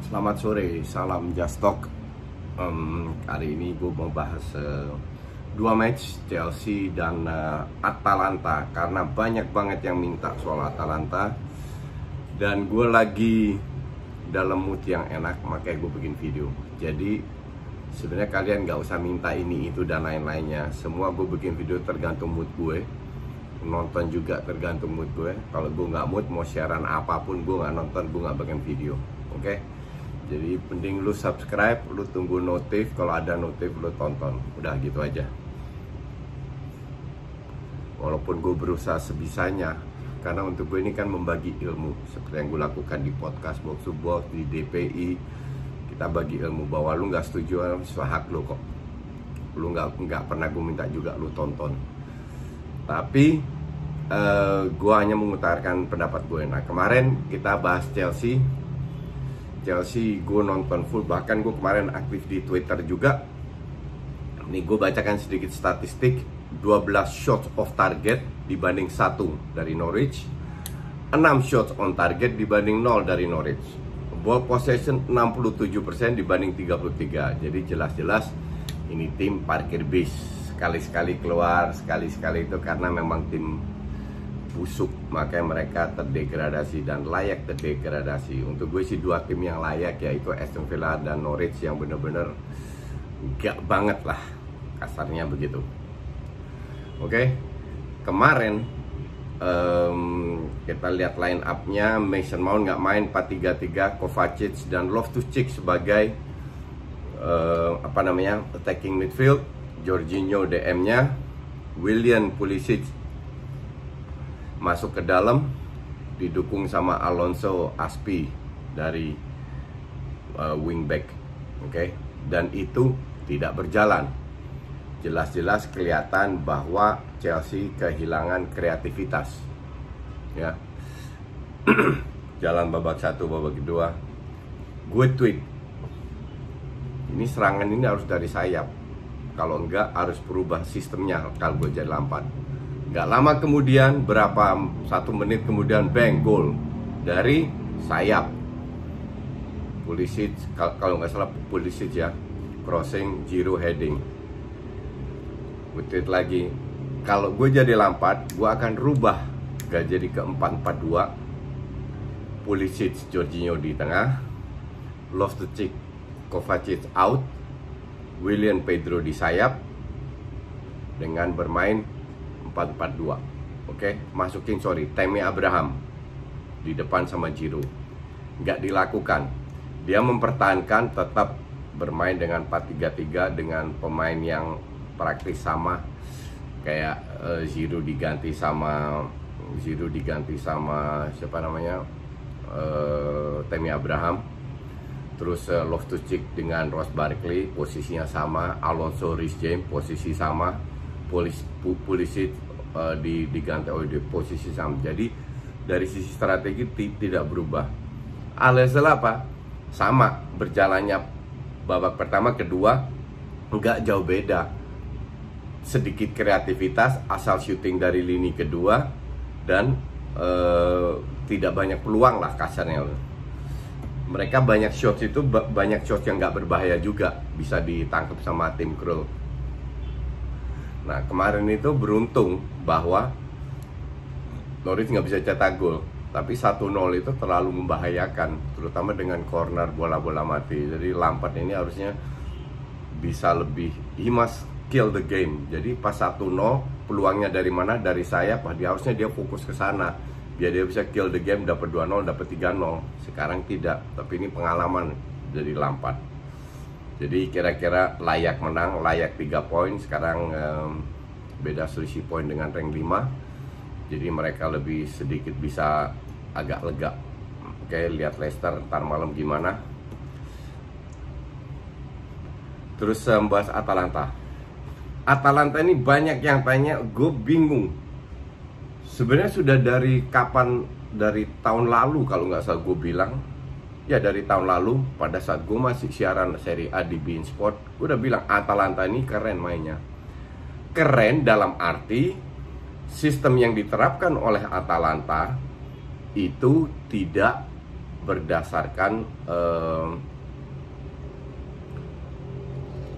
Selamat sore, salam Just Talk. Hari ini gue mau bahas dua match Chelsea dan Atalanta, karena banyak banget yang minta soal Atalanta dan gue lagi dalam mood yang enak, makanya gue bikin video. Jadi sebenarnya kalian gak usah minta ini itu dan lain-lainnya. Semua gue bikin video tergantung mood gue, nonton juga tergantung mood gue. Kalau gue nggak mood, mau siaran apapun gue nggak nonton, gue nggak bikin video. Oke? Jadi penting lu subscribe, lu tunggu notif, kalau ada notif lu tonton. Udah gitu aja. Walaupun gue berusaha sebisanya, karena untuk gue ini kan membagi ilmu, seperti yang gue lakukan di podcast Box to Box, di DPI. Kita bagi ilmu, bahwa lu nggak setuju, hak lu kok. Lu nggak pernah gue minta juga lu tonton. Tapi gue hanya mengutarakan pendapat gue. Nah, kemarin kita bahas Chelsea, gue nonton full. Bahkan gue kemarin aktif di Twitter juga. Ini gue bacakan sedikit statistik. 12 shots off target dibanding 1 dari Norwich, 6 shots on target dibanding 0 dari Norwich. Ball possession 67% dibanding 33. Jadi jelas-jelas ini tim parkir bis. Sekali-sekali keluar, sekali-sekali itu karena memang tim busuk, makanya mereka terdegradasi dan layak terdegradasi. Untuk gue sih dua tim yang layak, yaitu Aston Villa dan Norwich, yang bener-bener gak banget lah, kasarnya begitu. Oke, kemarin kita lihat line up-nya. Mason Mount gak main, 4-3-3, Kovacic dan Loftus-Cheek sebagai attacking midfield. Jorginho DM-nya, William Pulisic masuk ke dalam, didukung sama Alonso Aspi dari wingback. Oke, dan itu tidak berjalan. Jelas-jelas kelihatan bahwa Chelsea kehilangan kreativitas. Ya, jalan babak satu, babak kedua, gue tweet, ini serangan ini harus dari sayap. Kalau enggak harus berubah sistemnya kalau gue jadi Lampard. Enggak lama kemudian, berapa 1 menit kemudian, bang, gol dari sayap. Pulisic, kalau nggak salah Pulisic ya, crossing, Giroud heading. Gue tweet lagi, kalau gue jadi Lampard, gue akan rubah, gak jadi ke 4-4-2. Pulisic, Jorginho di tengah, Loftus-Cheek, Kovacic out, William Pedro di sayap, dengan bermain 4-4-2. Oke, masukin Tammy Abraham di depan sama Giroud. Nggak dilakukan. Dia mempertahankan, tetap bermain dengan 4-3-3 dengan pemain yang praktis sama, kayak Giroud diganti sama siapa namanya, Tammy Abraham. Terus Loftus-Cheek dengan Ross Barkley posisinya sama, Alonso Reece James posisi sama, Pulisic diganti oleh posisi sama. Jadi dari sisi strategi tidak berubah. Alasan apa? Sama berjalannya babak pertama, kedua nggak jauh beda. Sedikit kreativitas, asal syuting dari lini kedua, dan tidak banyak peluang lah kasarnya. Mereka banyak shots itu, banyak shots yang nggak berbahaya juga, bisa ditangkap sama tim Krul. Nah, kemarin itu beruntung bahwa Norwich nggak bisa cetak gol, tapi 1-0 itu terlalu membahayakan, terutama dengan corner, bola-bola mati. Jadi Lampard ini harusnya bisa lebih, he must kill the game. Jadi pas 1-0, peluangnya dari mana? Dari sayap, harusnya dia fokus ke sana, biar dia bisa kill the game, dapat 2-0, dapat 3-0. Sekarang tidak, tapi ini pengalaman dari Lampard. Jadi kira-kira layak menang, layak 3 poin. Sekarang beda selisih poin dengan rank 5. Jadi mereka lebih sedikit bisa agak lega. Oke, lihat Leicester ntar malam gimana. Terus membahas Atalanta. Atalanta ini banyak yang tanya, gue bingung. Sebenarnya sudah dari kapan, dari tahun lalu kalau nggak salah gue bilang. Ya dari tahun lalu, pada saat gue masih siaran Serie A di beIN Sport, gue udah bilang Atalanta ini keren mainnya. Keren dalam arti sistem yang diterapkan oleh Atalanta itu tidak berdasarkan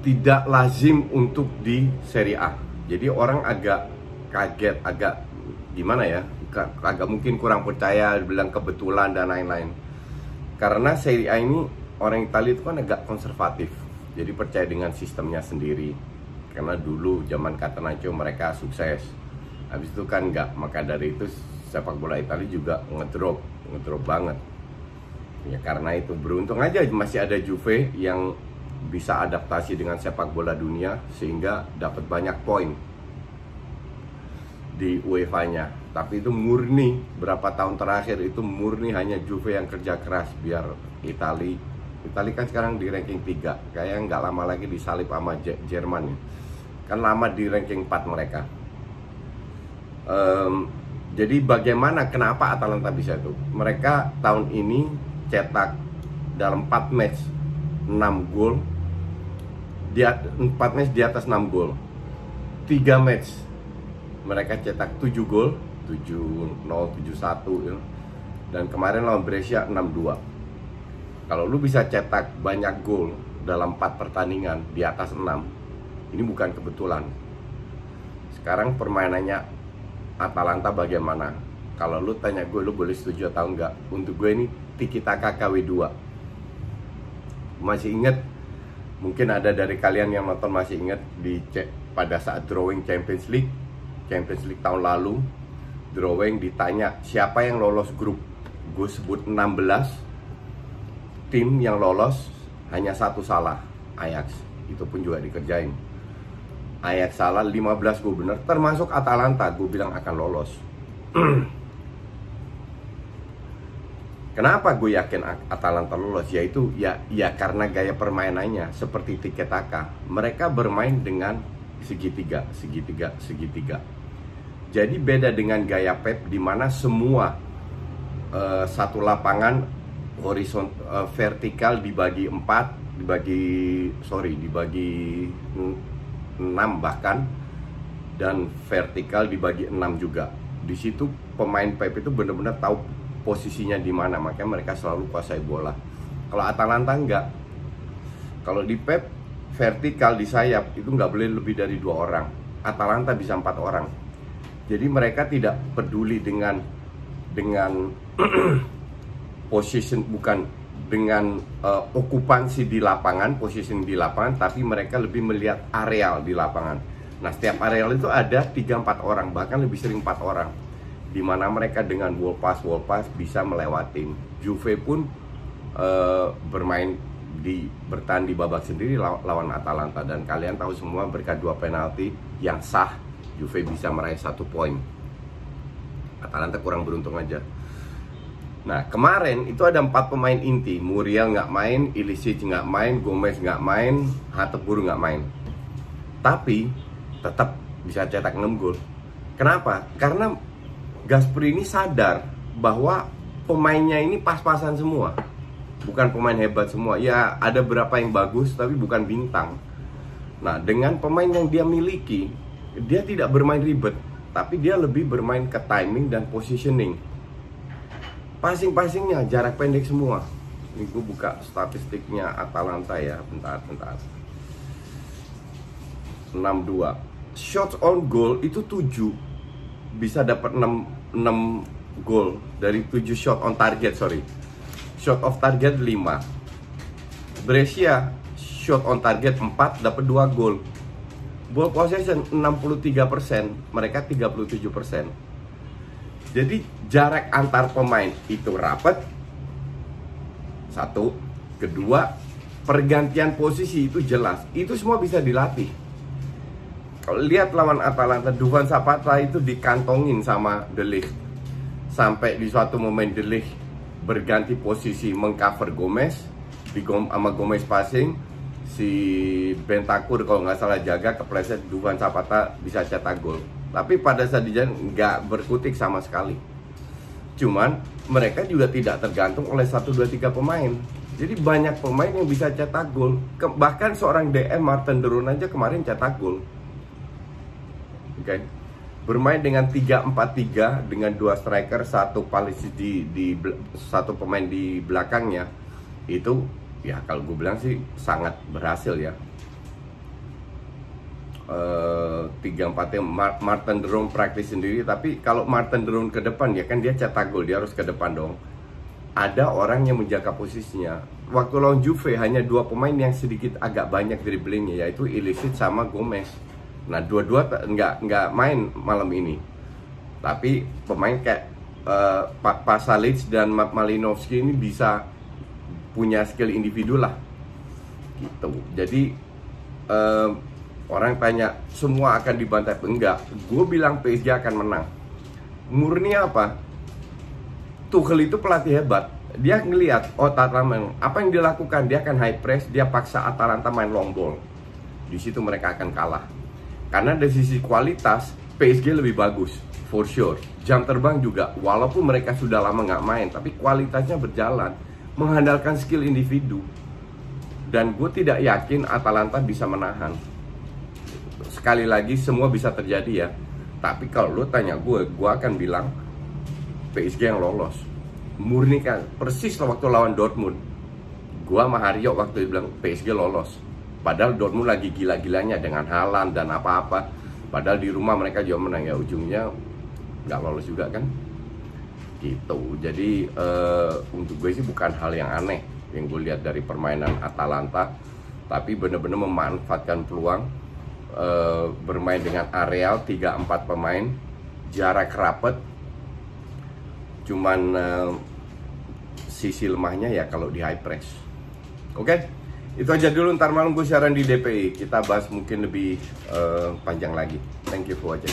tidak lazim untuk di Serie A. Jadi orang agak kaget, agak gimana ya, agak mungkin kurang percaya, bilang kebetulan dan lain-lain. Karena Serie A ini orang Italia itu kan agak konservatif, jadi percaya dengan sistemnya sendiri. Karena dulu zaman Catenaccio mereka sukses, habis itu kan enggak, maka dari itu sepak bola Italia juga ngedrop banget. Ya karena itu beruntung aja masih ada Juve yang bisa adaptasi dengan sepak bola dunia sehingga dapat banyak poin di UEFA-nya. Tapi itu murni berapa tahun terakhir itu murni hanya Juve yang kerja keras biar Italia kan sekarang di ranking 3, kayaknya nggak lama lagi disalip sama Jerman ya. Kan lama di ranking 4 mereka. Jadi bagaimana, kenapa Atalanta bisa itu? Mereka tahun ini cetak dalam 4 match 6 gol, 4 match di atas 6 gol. 3 match mereka cetak 7 gol, 7-0, 7-1 ya. Dan kemarin lawan Brescia 6-2. Kalau lu bisa cetak banyak gol dalam 4 pertandingan di atas 6, ini bukan kebetulan. Sekarang permainannya Atalanta bagaimana? Kalau lu tanya gue, lu boleh setuju atau enggak? Untuk gue ini Tiki Taka KW2. Masih inget? Mungkin ada dari kalian yang nonton masih inget pada saat drawing Champions League tahun lalu, drawing ditanya siapa yang lolos grup. Gue sebut 16 tim yang lolos, hanya satu salah, Ajax. Itu pun juga dikerjain. Ajax salah, 15 gue bener, termasuk Atalanta gue bilang akan lolos. Kenapa gue yakin Atalanta lolos? Yaitu ya karena gaya permainannya seperti Tiki Taka. Mereka bermain dengan segitiga. Jadi beda dengan gaya Pep di mana semua satu lapangan vertikal dibagi 6 bahkan, dan vertikal dibagi 6 juga. Di situ pemain Pep itu benar-benar tahu posisinya di mana, makanya mereka selalu kuasai bola. Kalau Atalanta enggak. Kalau di Pep vertikal di sayap itu nggak boleh lebih dari 2 orang. Atalanta bisa 4 orang. Jadi mereka tidak peduli dengan position, bukan dengan okupansi di lapangan, position di lapangan, tapi mereka lebih melihat areal di lapangan. Nah, setiap areal itu ada 3-4 orang, bahkan lebih sering 4 orang, di mana mereka dengan wall pass bisa melewatin. Juve pun bertahan di babak sendiri lawan Atalanta, dan kalian tahu semua berkat 2 penalti yang sah, Juve bisa meraih 1 poin. Atalanta kurang beruntung aja. Nah, kemarin itu ada 4 pemain inti. Muriel nggak main, Ilicic nggak main, Gomez nggak main, Hateboer nggak main. Tapi tetap bisa cetak 6 gol. Kenapa? Karena Gasperi ini sadar bahwa pemainnya ini pas-pasan semua. Bukan pemain hebat semua. Ya, ada berapa yang bagus, tapi bukan bintang. Nah, dengan pemain yang dia miliki, dia tidak bermain ribet, tapi dia lebih bermain ke timing dan positioning. Passing-passingnya jarak pendek semua. Ini gue buka statistiknya Atalanta ya, bentar. 6-2. Shots on goal itu 7. Bisa dapat 6 gol dari 7 shot on target, Shot off target 5. Brescia shot on target 4, dapat 2 gol. Ball possession 63%, mereka 37%. Jadi jarak antar pemain itu rapat. 1, kedua, pergantian posisi itu jelas. Itu semua bisa dilatih. Kalau lihat lawan Atalanta, Dufan Zapata itu dikantongin sama De Ligt. Sampai di suatu momen De Ligt berganti posisi mengcover Gomez, sama Gomez passing, si Bentancur kalau nggak salah jaga, kepleset, Dufan Zapata bisa cetak gol. Tapi pada saat dia nggak berkutik sama sekali. Cuman mereka juga tidak tergantung oleh 1, 2, 3 pemain. Jadi banyak pemain yang bisa cetak gol. Bahkan seorang DM Martin Deron aja kemarin cetak gol. Oke. bermain dengan 3-4-3 dengan 2 striker, satu satu pemain di belakangnya, itu ya kalau gue bilang sih sangat berhasil ya. 3-4 Martin de Roon praktis sendiri, tapi kalau Martin de Roon ke depan ya kan dia cetak gol, dia harus ke depan dong. Ada orang yang menjaga posisinya. Waktu lawan Juve hanya 2 pemain yang sedikit agak banyak dribblingnya, yaitu Ilicic sama Gomez. Nah, dua-dua nggak main malam ini. Tapi pemain kayak Pasalic dan Malinovskyi ini bisa punya skill individu lah, gitu. Jadi orang tanya semua akan dibantai, enggak. Gue bilang PSG akan menang. Murni apa? Tuchel itu pelatih hebat. Dia ngelihat, oh Tottenham apa yang dilakukan, dia akan high press, dia paksa Atalanta main long ball. Di situ mereka akan kalah. Karena dari sisi kualitas PSG lebih bagus, for sure. Jam terbang juga, walaupun mereka sudah lama nggak main, tapi kualitasnya berjalan, mengandalkan skill individu. Dan gue tidak yakin Atalanta bisa menahan. Sekali lagi semua bisa terjadi ya. Tapi kalau lo tanya gue akan bilang PSG yang lolos. Murni kan persis waktu lawan Dortmund. Gue sama Haryo waktu itu bilang PSG lolos. Padahal Dortmund lagi gila-gilanya dengan Haaland dan apa-apa. Padahal di rumah mereka juga menang, ya ujungnya nggak lolos juga kan. Gitu. Jadi untuk gue sih bukan hal yang aneh yang gue lihat dari permainan Atalanta. Tapi benar-benar memanfaatkan peluang, bermain dengan areal 3-4 pemain, jarak rapat. Cuman sisi lemahnya ya kalau di high press. Oke? Itu aja dulu, ntar malam gue siaran di DPI. Kita bahas mungkin lebih panjang lagi. Thank you for watching.